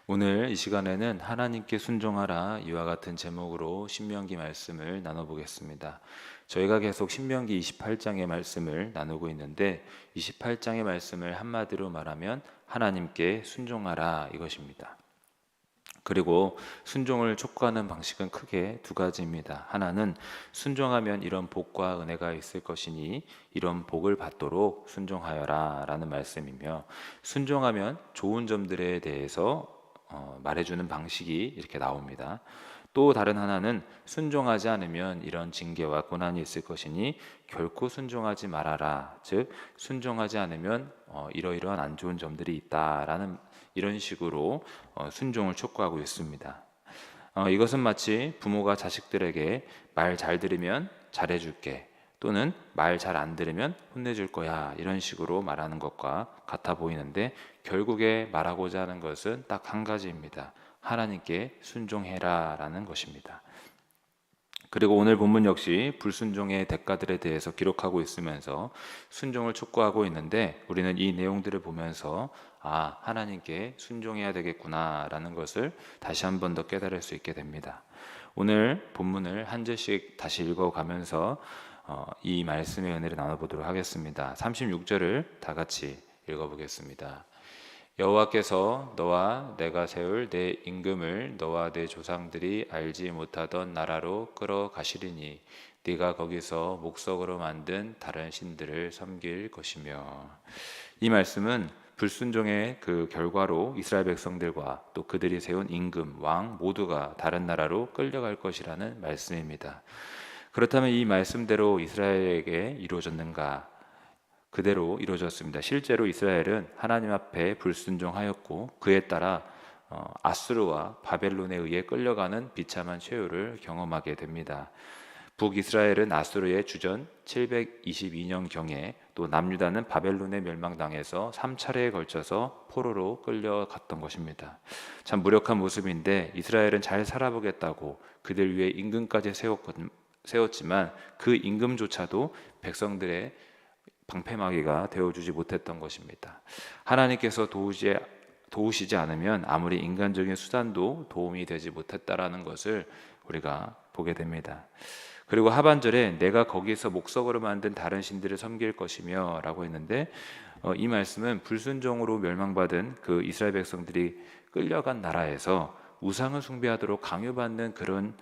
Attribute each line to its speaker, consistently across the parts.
Speaker 1: 오늘 이 시간에는 하나님께 순종하라 이와 같은 제목으로 신명기 말씀을 나눠보겠습니다. 저희가 계속 신명기 28장의 말씀을 나누고 있는데 28장의 말씀을 한마디로 말하면 하나님께 순종하라 이것입니다. 그리고 순종을 촉구하는 방식은 크게 두 가지입니다. 하나는 순종하면 이런 복과 은혜가 있을 것이니 이런 복을 받도록 순종하여라 라는 말씀이며, 순종하면 좋은 점들에 대해서 말해주는 방식이 이렇게 나옵니다. 또 다른 하나는 순종하지 않으면 이런 징계와 고난이 있을 것이니 결코 순종하지 말아라. 즉 순종하지 않으면 이러이러한 안 좋은 점들이 있다라는 이런 식으로 순종을 촉구하고 있습니다. 이것은 마치 부모가 자식들에게 말 잘 들으면 잘해줄게, 또는 말 잘 안 들으면 혼내줄 거야, 이런 식으로 말하는 것과 같아 보이는데, 결국에 말하고자 하는 것은 딱 한 가지입니다. 하나님께 순종해라 라는 것입니다. 그리고 오늘 본문 역시 불순종의 대가들에 대해서 기록하고 있으면서 순종을 촉구하고 있는데, 우리는 이 내용들을 보면서 하나님께 순종해야 되겠구나 라는 것을 다시 한 번 더 깨달을 수 있게 됩니다. 오늘 본문을 한 절씩 다시 읽어가면서 이 말씀의 은혜를 나눠보도록 하겠습니다. 36절을 다 같이 읽어보겠습니다. 여호와께서 너와 내가 세울 내 임금을 너와 내 조상들이 알지 못하던 나라로 끌어가시리니 네가 거기서 목석으로 만든 다른 신들을 섬길 것이며. 이 말씀은 불순종의 그 결과로 이스라엘 백성들과 또 그들이 세운 임금, 왕 모두가 다른 나라로 끌려갈 것이라는 말씀입니다. 그렇다면 이 말씀대로 이스라엘에게 이루어졌는가? 그대로 이루어졌습니다. 실제로 이스라엘은 하나님 앞에 불순종하였고 그에 따라 아수르와 바벨론에 의해 끌려가는 비참한 최후를 경험하게 됩니다. 북이스라엘은 아수르의 주전 722년경에, 또 남유다는 바벨론에 멸망당해서 3차례에 걸쳐서 포로로 끌려갔던 것입니다. 참 무력한 모습인데, 이스라엘은 잘 살아보겠다고 그들 위해 임금까지 세웠지만 그 임금조차도 백성들의 방패막이가 되어주지 못했던 것입니다. 하나님께서 도우시지 않으면 아무리 인간적인 수단도 도움이 되지 못했다라는 것을 우리가 보게 됩니다. 그리고 하반절에 내가 거기서 목석으로 만든 다른 신들을 섬길 것이며 라고 했는데, 이 말씀은 불순종으로 멸망받은 그 이스라엘 백성들이 끌려간 나라에서 우상을 숭배하도록 강요받는 그런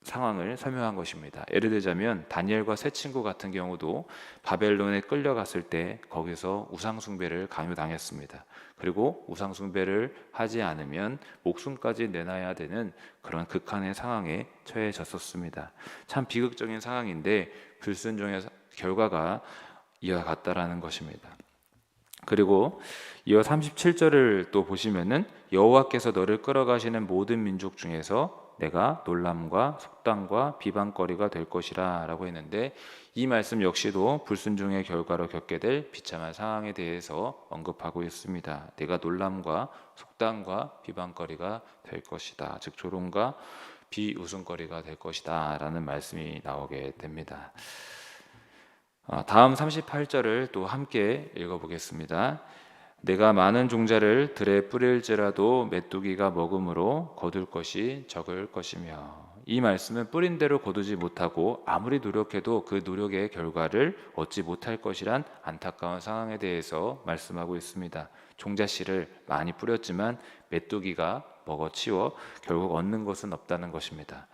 Speaker 1: 상황을 설명한 것입니다. 예를 들자면 다니엘과 세 친구 같은 경우도 바벨론에 끌려갔을 때 거기서 우상 숭배를 강요당했습니다. 그리고 우상 숭배를 하지 않으면 목숨까지 내놔야 되는 그런 극한의 상황에 처해졌었습니다. 참 비극적인 상황인데 불순종의 결과가 이와 같다라는 것입니다. 그리고 이어 37절을 또 보시면은 여호와께서 너를 끌어가시는 모든 민족 중에서 내가 놀람과 속담과 비방거리가 될 것이라 라고 했는데, 이 말씀 역시도 불순종의 결과로 겪게 될 비참한 상황에 대해서 언급하고 있습니다. 내가 놀람과 속담과 비방거리가 될 것이다, 즉 조롱과 비웃음거리가 될 것이다 라는 말씀이 나오게 됩니다. 다음 38절을 또 함께 읽어보겠습니다. 내가 많은 종자를 들에 뿌릴지라도 메뚜기가 먹음으로 거둘 것이 적을 것이며. 이 말씀은 뿌린 대로 거두지 못하고 아무리 노력해도 그 노력의 결과를 얻지 못할 것이란 안타까운 상황에 대해서 말씀하고 있습니다. 종자씨를 많이 뿌렸지만 메뚜기가 먹어치워 결국 얻는 것은 없다는 것입니다.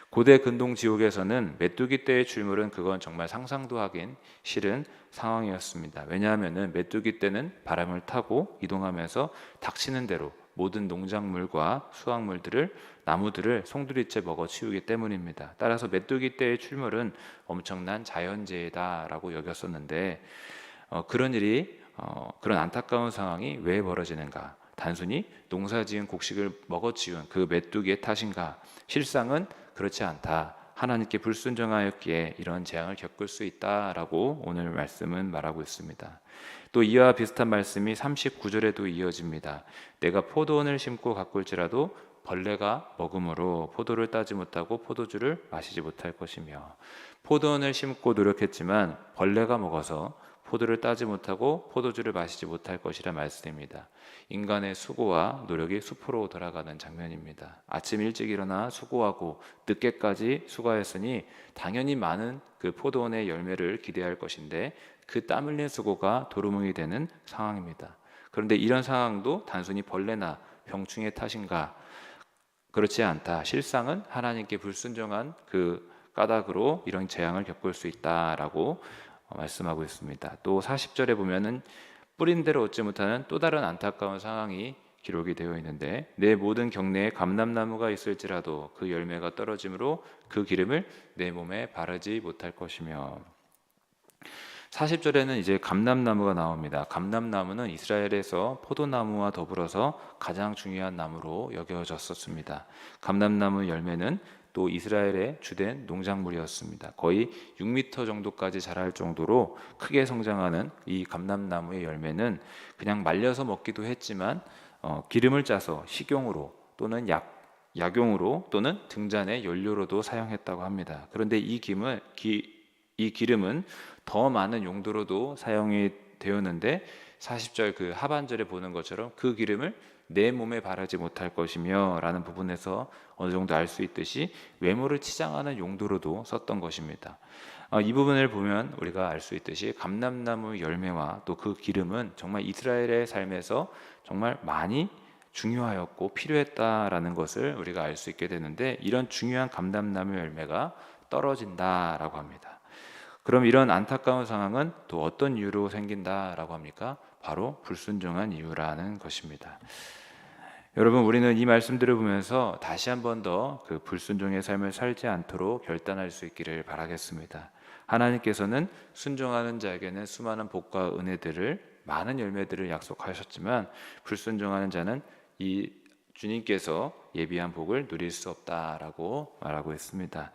Speaker 1: 고대 근동 지옥에서는 메뚜기 떼의 출몰은 그건 정말 상상도 하긴 싫은 상황이었습니다. 왜냐하면 메뚜기 떼는 바람을 타고 이동하면서 닥치는 대로 모든 농작물과 수확물들을, 나무들을 송두리째 먹어치우기 때문입니다. 따라서 메뚜기 떼의 출몰은 엄청난 자연재해다라고 여겼었는데, 그런 안타까운 상황이 왜 벌어지는가? 단순히 농사지은 곡식을 먹어치운 그 메뚜기의 탓인가? 실상은 그렇지 않다. 하나님께 불순종하였기에 이런 재앙을 겪을 수 있다라고 오늘 말씀은 말하고 있습니다. 또 이와 비슷한 말씀이 39절에도 이어집니다. 내가 포도원을 심고 가꿀지라도 벌레가 먹음으로 포도를 따지 못하고 포도주를 마시지 못할 것이며. 포도원을 심고 노력했지만 벌레가 먹어서 포도를 따지 못하고 포도주를 마시지 못할 것이라 말씀입니다. 인간의 수고와 노력이 수포로 돌아가는 장면입니다. 아침 일찍 일어나 수고하고 늦게까지 수고하였으니 당연히 많은 그 포도원의 열매를 기대할 것인데 그 땀 흘린 수고가 도루묵이 되는 상황입니다. 그런데 이런 상황도 단순히 벌레나 병충해 탓인가? 그렇지 않다. 실상은 하나님께 불순종한 그 까닭으로 이런 재앙을 겪을 수 있다라고 말씀하고 있습니다. 또 40절에 보면은 뿌린 대로 얻지 못하는 또 다른 안타까운 상황이 기록이 되어 있는데 내 모든 경내에 감람나무가 있을지라도 그 열매가 떨어짐으로 그 기름을 내 몸에 바르지 못할 것이며 40절에는 이제 감람나무가 나옵니다. 감람나무는 이스라엘에서 포도나무와 더불어서 가장 중요한 나무로 여겨졌었습니다. 감람나무 열매는 또 이스라엘의 주된 농작물이었습니다. 거의 6m 정도까지 자랄 정도로 크게 성장하는 이 감람나무의 열매는 그냥 말려서 먹기도 했지만 기름을 짜서 식용으로 또는 약용으로 또는 등잔의 연료로도 사용했다고 합니다. 그런데 이 기름은 더 많은 용도로도 사용이 되었는데 40절 그 하반절에 보는 것처럼 그 기름을 내 몸에 바르지 못할 것이며 라는 부분에서 어느 정도 알 수 있듯이 외모를 치장하는 용도로도 썼던 것입니다. 이 부분을 보면 우리가 알 수 있듯이 감람나무 열매와 또 그 기름은 정말 이스라엘의 삶에서 정말 많이 중요하였고 필요했다라는 것을 우리가 알 수 있게 되는데 이런 중요한 감람나무 열매가 떨어진다라고 합니다. 그럼 이런 안타까운 상황은 또 어떤 이유로 생긴다라고 합니까? 바로 불순종한 이유라는 것입니다. 여러분, 우리는 이 말씀들을 보면서 다시 한 번 더 그 불순종의 삶을 살지 않도록 결단할 수 있기를 바라겠습니다. 하나님께서는 순종하는 자에게는 수많은 복과 은혜들을 많은 열매들을 약속하셨지만 불순종하는 자는 이 주님께서 예비한 복을 누릴 수 없다라고 말하고 있습니다.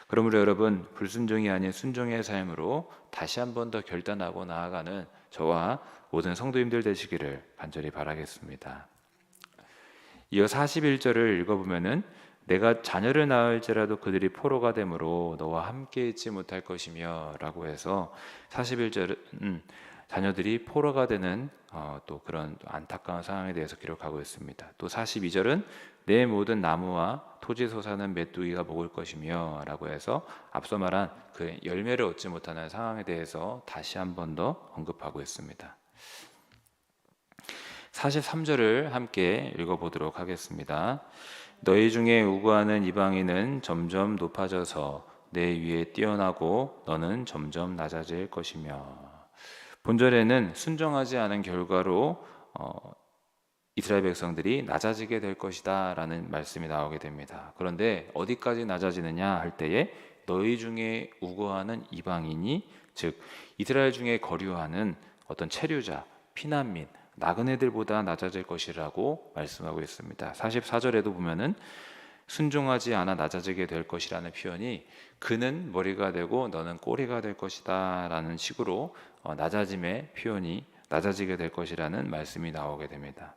Speaker 1: 그러므로 여러분, 불순종이 아닌 순종의 삶으로 다시 한 번 더 결단하고 나아가는 저와 모든 성도님들 되시기를 간절히 바라겠습니다. 이어 41절을 읽어보면은 내가 자녀를 낳을지라도 그들이 포로가 되므로 너와 함께 있지 못할 것이며 라고 해서 41절은 자녀들이 포로가 되는 또 그런 안타까운 상황에 대해서 기록하고 있습니다. 또 42절은 내 모든 나무와 토지 솟아는 메뚜기가 먹을 것이며 라고 해서 앞서 말한 그 열매를 얻지 못하는 상황에 대해서 다시 한 번 더 언급하고 있습니다. 43절을 함께 읽어보도록 하겠습니다. 너희 중에 우고하는 이방인은 점점 높아져서 내 위에 뛰어나고 너는 점점 낮아질 것이며 본절에는 순종하지 않은 결과로 이스라엘 백성들이 낮아지게 될 것이다 라는 말씀이 나오게 됩니다. 그런데 어디까지 낮아지느냐 할 때에 너희 중에 우고하는 이방인이 즉 이스라엘 중에 거류하는 어떤 체류자, 피난민, 나그네들보다 낮아질 것이라고 말씀하고 있습니다. 44절에도 보면은 순종하지 않아 낮아지게 될 것이라는 표현이 그는 머리가 되고 너는 꼬리가 될 것이다 라는 식으로 낮아짐의 표현이 낮아지게 될 것이라는 말씀이 나오게 됩니다.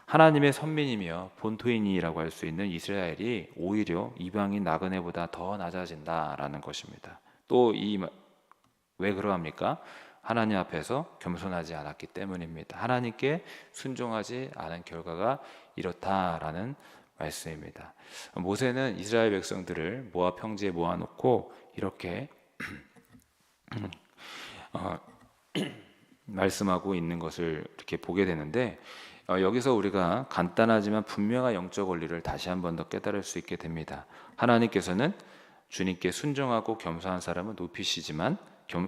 Speaker 1: 하나님의 선민이며 본토인이라고 할 수 있는 이스라엘이 오히려 이방인 나그네보다 더 낮아진다라는 것입니다. 또 왜 그러합니까? 하나님 앞에서 겸손하지 않았기 때문입니다. 하나님께 순종하지 않은 결과가 이렇다라는 말씀입니다. 모세는 이스라엘 백성들을 모압 평지에 모아놓고 이렇게 말씀하고 있는 것을 이렇게 보게 되는데 여기서 우리가 간단하지만 분명한 영적 원리를 다시 한 번 더 깨달을 수 있게 됩니다. 하나님께서는 주님께 순종하고 겸손한 사람은 높이시지만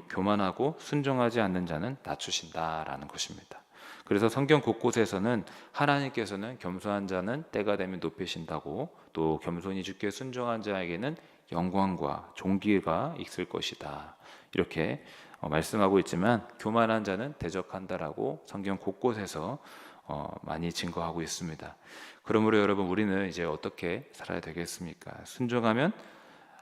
Speaker 1: 교만하고 순종하지 않는 자는 낮추신다라는 것입니다. 그래서 성경 곳곳에서는 하나님께서는 겸손한 자는 때가 되면 높이신다고 또 겸손히 주께 순종한 자에게는 영광과 존귀가 있을 것이다 이렇게 말씀하고 있지만 교만한 자는 대적한다라고 성경 곳곳에서 많이 증거하고 있습니다. 그러므로 여러분 우리는 이제 어떻게 살아야 되겠습니까?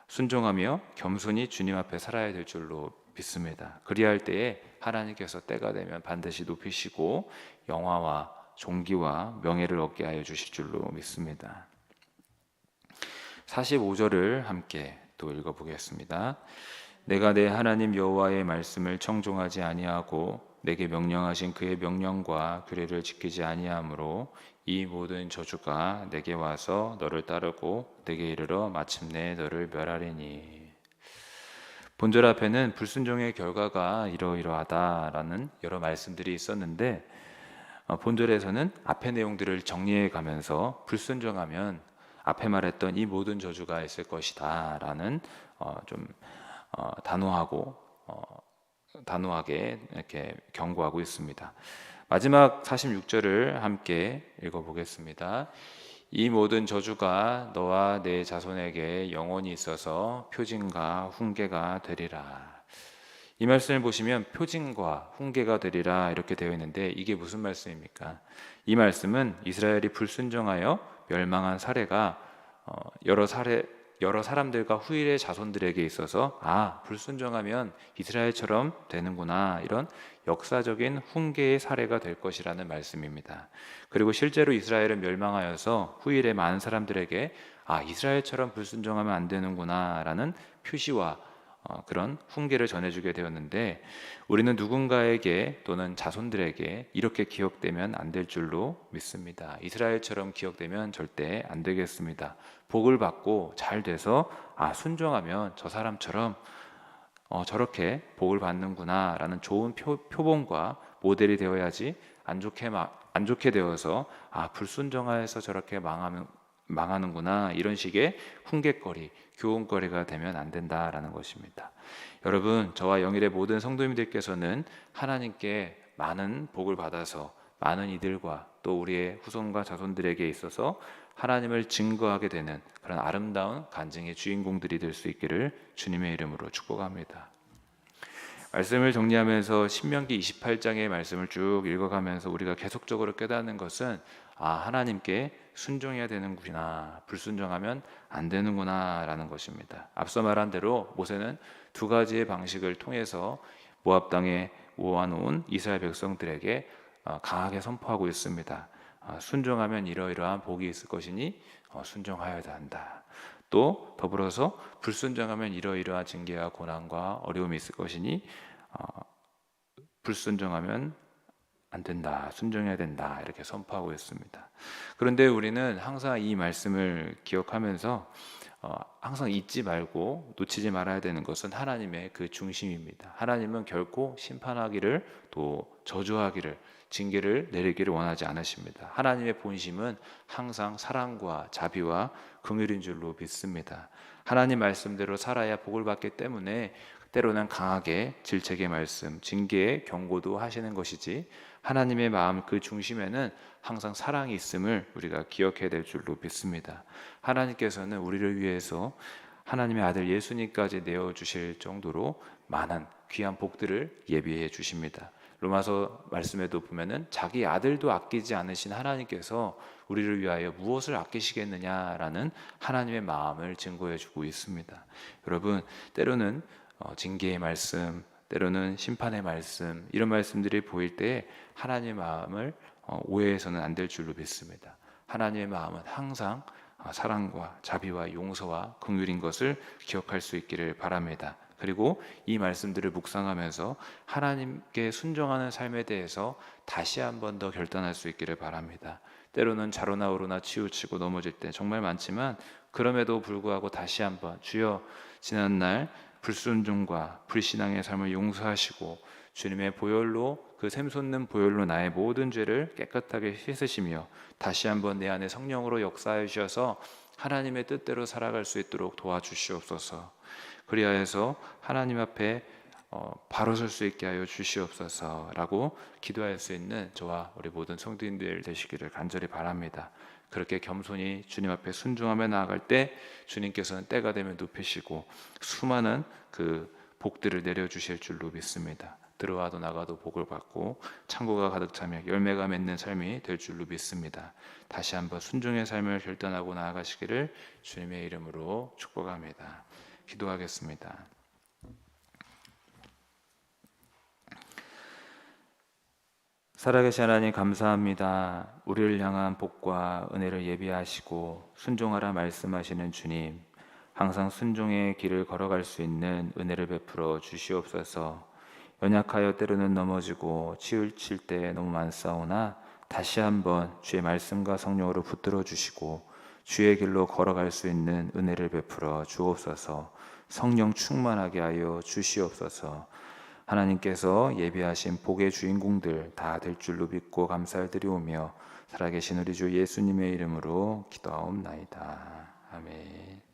Speaker 1: 순종하며 겸손히 주님 앞에 살아야 될 줄로 믿습니다. 그리할 때에 하나님께서 때가 되면 반드시 높이시고 영화와 존귀와 명예를 얻게 하여 주실 줄로 믿습니다. 45절을 함께 또 읽어보겠습니다. 내가 내 하나님 여호와의 말씀을 청종하지 아니하고 내게 명령하신 그의 명령과 규례를 지키지 아니하므로 이 모든 저주가 내게 와서 너를 따르고 내게 이르러 마침내 너를 멸하리니. 본절 앞에는 불순종의 결과가 이러이러하다라는 여러 말씀들이 있었는데, 본절에서는 앞의 내용들을 정리해 가면서 불순종하면 앞에 말했던 이 모든 저주가 있을 것이다 라는 좀 단호하게 이렇게 경고하고 있습니다. 마지막 46절을 함께 읽어보겠습니다. 이 모든 저주가 너와 내 자손에게 영원히 있어서 표징과 훈계가 되리라. 이 말씀을 보시면 표징과 훈계가 되리라 이렇게 되어 있는데, 이게 무슨 말씀입니까? 이 말씀은 이스라엘이 불순종하여 멸망한 사례가 여러 사람들과 후일의 자손들에게 있어서 불순종하면 이스라엘처럼 되는구나, 이런 역사적인 훈계의 사례가 될 것이라는 말씀입니다. 그리고 실제로 이스라엘은 멸망하여서 후일의 많은 사람들에게 이스라엘처럼 불순종하면 안 되는구나 라는 표시와 그런 훈계를 전해주게 되었는데, 우리는 누군가에게 또는 자손들에게 이렇게 기억되면 안 될 줄로 믿습니다. 이스라엘처럼 기억되면 절대 안 되겠습니다. 복을 받고 잘 돼서 순종하면 저 사람처럼 저렇게 복을 받는구나 라는 좋은 표본과 모델이 되어야지, 안 좋게 되어서 불순종하여서 저렇게 망하는구나 이런 식의 훈계거리, 교훈거리가 되면 안 된다라는 것입니다. 여러분, 저와 영일의 모든 성도님들께서는 하나님께 많은 복을 받아서 많은 이들과 또 우리의 후손과 자손들에게 있어서 하나님을 증거하게 되는 그런 아름다운 간증의 주인공들이 될 수 있기를 주님의 이름으로 축복합니다. 말씀을 정리하면서 신명기 28장의 말씀을 쭉 읽어가면서 우리가 계속적으로 깨닫는 것은 하나님께 순종해야 되는구나, 불순종하면 안 되는구나 라는 것입니다. 앞서 말한 대로 모세는 두 가지의 방식을 통해서 모압 땅에 모아놓은 이스라엘 백성들에게 강하게 선포하고 있습니다. 순종하면 이러이러한 복이 있을 것이니 순종하여야 한다. 또 더불어서 불순종하면 이러이러한 징계와 고난과 어려움이 있을 것이니 불순종하면 안 된다, 순종해야 된다, 이렇게 선포하고 있습니다. 그런데 우리는 항상 이 말씀을 기억하면서 항상 잊지 말고 놓치지 말아야 되는 것은 하나님의 그 중심입니다. 하나님은 결코 심판하기를, 또 저주하기를, 징계를 내리기를 원하지 않으십니다. 하나님의 본심은 항상 사랑과 자비와 긍휼인 줄로 믿습니다. 하나님 말씀대로 살아야 복을 받기 때문에 때로는 강하게 질책의 말씀, 징계의 경고도 하시는 것이지, 하나님의 마음 그 중심에는 항상 사랑이 있음을 우리가 기억해야 될 줄로 믿습니다. 하나님께서는 우리를 위해서 하나님의 아들 예수님까지 내어주실 정도로 많은 귀한 복들을 예비해 주십니다. 로마서 말씀에도 보면은 자기 아들도 아끼지 않으신 하나님께서 우리를 위하여 무엇을 아끼시겠느냐라는 하나님의 마음을 증거해 주고 있습니다. 여러분, 때로는 징계의 말씀, 때로는 심판의 말씀, 이런 말씀들이 보일 때 하나님의 마음을 오해해서는 안 될 줄로 믿습니다. 하나님의 마음은 항상 사랑과 자비와 용서와 긍휼인 것을 기억할 수 있기를 바랍니다. 그리고 이 말씀들을 묵상하면서 하나님께 순종하는 삶에 대해서 다시 한 번 더 결단할 수 있기를 바랍니다. 때로는 좌로나 우로나 치우치고 넘어질 때 정말 많지만, 그럼에도 불구하고 다시 한번 주여, 지난날 불순종과 불신앙의 삶을 용서하시고 주님의 보혈로, 그 샘솟는 보혈로 나의 모든 죄를 깨끗하게 씻으시며 다시 한번 내 안에 성령으로 역사해 주셔서 하나님의 뜻대로 살아갈 수 있도록 도와주시옵소서. 그리하여서 하나님 앞에 바로 설 수 있게 하여 주시옵소서라고 기도할 수 있는 저와 우리 모든 성도님들 되시기를 간절히 바랍니다. 그렇게 겸손히 주님 앞에 순종하며 나아갈 때 주님께서는 때가 되면 눕히시고 수많은 그 복들을 내려주실 줄로 믿습니다. 들어와도 나가도 복을 받고 창고가 가득 차며 열매가 맺는 삶이 될 줄로 믿습니다. 다시 한번 순종의 삶을 결단하고 나아가시기를 주님의 이름으로 축복합니다. 기도하겠습니다. 살아계신 하나님, 감사합니다. 우리를 향한 복과 은혜를 예비하시고 순종하라 말씀하시는 주님, 항상 순종의 길을 걸어갈 수 있는 은혜를 베풀어 주시옵소서. 연약하여 때로는 넘어지고 치우칠 때 너무 많사오나 다시 한번 주의 말씀과 성령으로 붙들어 주시고 주의 길로 걸어갈 수 있는 은혜를 베풀어 주옵소서. 성령 충만하게 하여 주시옵소서. 하나님께서 예비하신 복의 주인공들 다 될 줄로 믿고 감사드리오며 살아계신 우리 주 예수님의 이름으로 기도하옵나이다. 아멘.